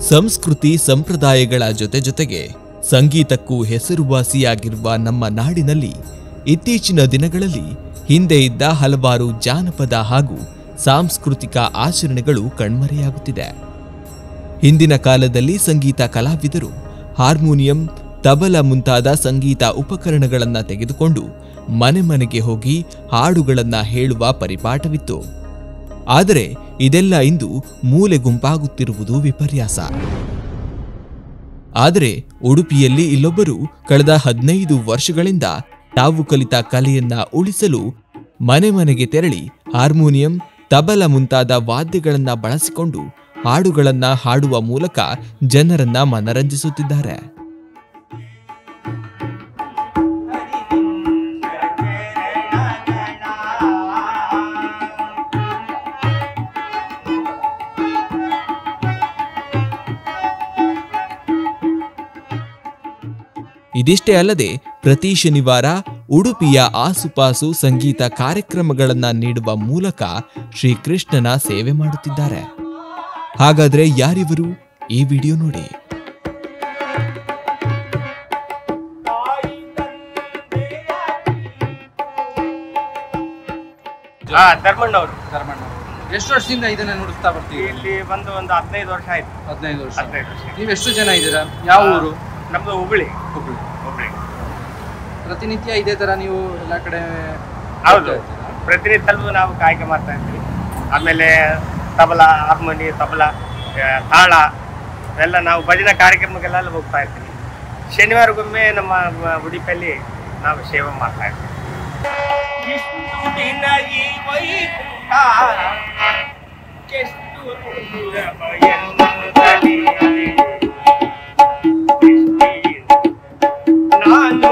ಸಂಸ್ಕೃತಿ ಸಂಪ್ರದಾಯಗಳ ಜೊತೆಗೆ ಸಂಗೀತಕ್ಕೂ ಹೆಸರುವಾಸಿಯಾಗಿರುವ ನಮ್ಮ ನಾಡಿನಲ್ಲಿ ಇತ್ತೀಚಿನ ದಿನಗಳಲ್ಲಿ ಹಿಂದೆ ಇದ್ದ ಹಲವಾರು ಜಾನಪದ ಹಾಗೂ ಸಾಂಸ್ಕೃತಿಕ ಆಚರಣೆಗಳು ಕಣ್ಮರೆಯಾಗುತ್ತಿದೆ. ಹಿಂದಿನ ಕಾಲದಲ್ಲಿ ಸಂಗೀತ ಕಲಾವಿದರು ಹಾರ್ಮೋನಿಯಂ, ತಬಲ ಮುಂತಾದ ಸಂಗೀತ ಉಪಕರಣಗಳನ್ನು ತೆಗೆದುಕೊಂಡು ಮನೆ ಮನೆಗೆ ಹೋಗಿ ಹಾಡುಗಳನ್ನು ಹೇಳುವ ಪರಿಪಾಠವಿತ್ತು. ಆದರೆ ಇದೆಲ್ಲ ಇಂದು ಮೂಲೆ ಗುಂಪಾಗುತ್ತಿರುವುದು ವಿಪರ್ಯಾಸ. ಆದರೆ ಉಡುಪಿಯಲ್ಲಿ ಇಲ್ಲೊಬ್ಬರು ಕಳೆದ 15 ವರ್ಷಗಳಿಂದ ತಾವು ಕಲಿತ ಕಲೆಯನ್ನ ಉಳಿಸಲು ಮನೆ ಮನೆಗೆ ತೆರಳಿ ಹಾರ್ಮೋನಿಯಂ, ತಬಲ ಮುಂತಾದ ವಾದ್ಯಗಳನ್ನ ಬಳಸಿಕೊಂಡು ಹಾಡುಗಳನ್ನ ಹಾಡುವ ಮೂಲಕ ಜನರನ್ನ ಮನರಂಜಿಸುತ್ತಿದ್ದಾರೆ. ಇದಿಷ್ಟೇ ಅಲ್ಲದೆ ಪ್ರತಿ ಶನಿವಾರ ಉಡುಪಿಯ ಆಸುಪಾಸು ಸಂಗೀತ ಕಾರ್ಯಕ್ರಮಗಳನ್ನು ನೀಡುವ ಮೂಲಕ ಶ್ರೀಕೃಷ್ಣನ ಸೇವೆ ಮಾಡುತ್ತಿದ್ದಾರೆ. ಹಾಗಾದ್ರೆ ಯಾರಿವರು? ಈ ವಿಡಿಯೋ ನೋಡಿ. ಧರ್ಮಣ್ಣವರು. ಎಷ್ಟು ವರ್ಷದಿಂದ ಇದನ್ನ ನುಡಿಸ್ತಾ ಬರ್ತೀವಿ? ಇಲ್ಲಿ ಬಂದು ಒಂದು 15 ವರ್ಷ ಆಯ್ತು. 15 ವರ್ಷ. ನೀವು ಎಷ್ಟು ಜನ ಇದ್ದೀರಾ? ಯಾವ ಊರು? ನಮ್ದು ಹುಬ್ಬಳ್ಳಿ. ಪ್ರತಿನಿತ್ಯ ಇದೇ ತರ ನೀವು ಎಲ್ಲ ಕಡೆ? ಹೌದು, ಪ್ರತಿನಿತ್ಯವೂ ನಾವು ಗಾಯಕ ಮಾಡ್ತಾ ಇದ್ವಿ. ಆಮೇಲೆ ತಬಲ, ಹಾರ್ಮೋನಿ, ತಬಲ, ತಾಳ ಎಲ್ಲ ನಾವು ಭಜನಾ ಕಾರ್ಯಕ್ರಮಕ್ಕೆಲ್ಲ ಹೋಗ್ತಾ ಇರ್ತೀವಿ. ಶನಿವಾರಗೊಮ್ಮೆ ನಮ್ಮ ಉಡುಪಿಯಲ್ಲಿ ನಾವು ಸೇವೆ ಮಾಡ್ತಾ ಇರ್ತೀವಿ. ನಾನು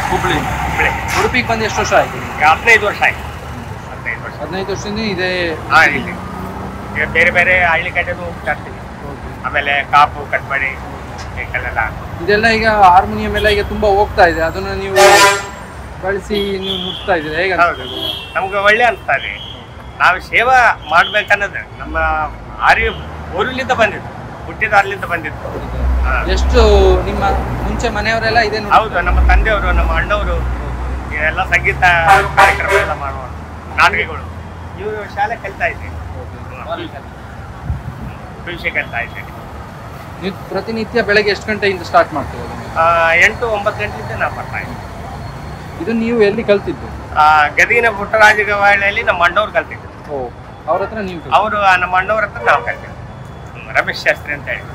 ಹುಬ್ಬಳ್ಳಿ. ಉಡುಪಿಗೆ ಬಂದು ಎಷ್ಟು ವರ್ಷ ಆಯ್ತು? 15 ವರ್ಷ ಆಯ್ತು. 15 ವರ್ಷದಿಂದ ಇದೆ. ಇಲ್ಲಿ ಈಗ ಬೇರೆ ಬೇರೆ ಹಳ್ಳಿ ಕಡೆನೂ ಹೋಗ್ತಾ ಇರ್ತೀವಿ. ಆಮೇಲೆ ಕಾಪು, ಕಟ್ಬಡಿ ಇದೆಲ್ಲ ಈಗ ಹಾರ್ಮೋನಿಯಂ ಎಲ್ಲ ಈಗ ತುಂಬಾ ಹೋಗ್ತಾ ಇದೆ. ಅದನ್ನ ನೀವು ಬಳಸಿ ನೀವು ನುಡಿಸ್ತಾ ಇದ್ದೀರಾ? ಹೇಗೆ? ನಮ್ಗೆ ಒಳ್ಳೆ ಅನಿಸ್ತಾ ಇದೆ. ನಾವು ಸೇವಾ ಮಾಡ್ಬೇಕನ್ನೋದು ನಮ್ಮ ಊರಿನಿಂದ ಬಂದಿತ್ತು, ಹುಟ್ಟಿದಾರ್ಲಿಂದ ಬಂದಿತ್ತು. ಎಷ್ಟು ನಿಮ್ಮ ಮುಂಚೆ ಮನೆಯವರೆಲ್ಲ ಇದೆ? ಹೌದು, ನಮ್ಮ ತಂದೆಯವರು, ನಮ್ಮ ಅಣ್ಣವರು ಎಲ್ಲ ಸಂಗೀತ ಕಾರ್ಯಕ್ರಮ ಎಲ್ಲ ಮಾಡುವ ನಾಟಕಗಳು. ಇವರು ಶಾಲೆ ಕಲಿತಾ ಇದ್ದೀವಿ, ಭವಿಷ್ಯ ಕಲಿತಾ ಇದ್ದೇನೆ. ನೀವು ಪ್ರತಿನಿತ್ಯ ಬೆಳಗ್ಗೆ ಎಷ್ಟು ಗಂಟೆಯಿಂದ ಸ್ಟಾರ್ಟ್ ಮಾಡ್ತೀವಿ? 8-9 ಗಂಟೆಯಿಂದ ನಾವು ಬರ್ತಾ ಇದ್ದೀವಿ. ಇದು ನೀವು ಎಲ್ಲಿ ಕಲ್ತಿದ್ದು? ಗದಗಿನ ಪುಟ್ಟರಾಜ ಗವಾಳಿಯಲ್ಲಿ ನಮ್ಮ ಅಣ್ಣವ್ರು ಕಲ್ತಿದ್ರು. ಅವ್ರ ಹತ್ರ ನೀವು? ಅವರು ನಮ್ಮ ಅಣ್ಣವ್ರ ಹತ್ರ ನಾವು ಕಲ್ತಿದ್ವಿ. ರಮೇಶ್ ಶಾಸ್ತ್ರಿ ಅಂತ ಹೇಳಿ.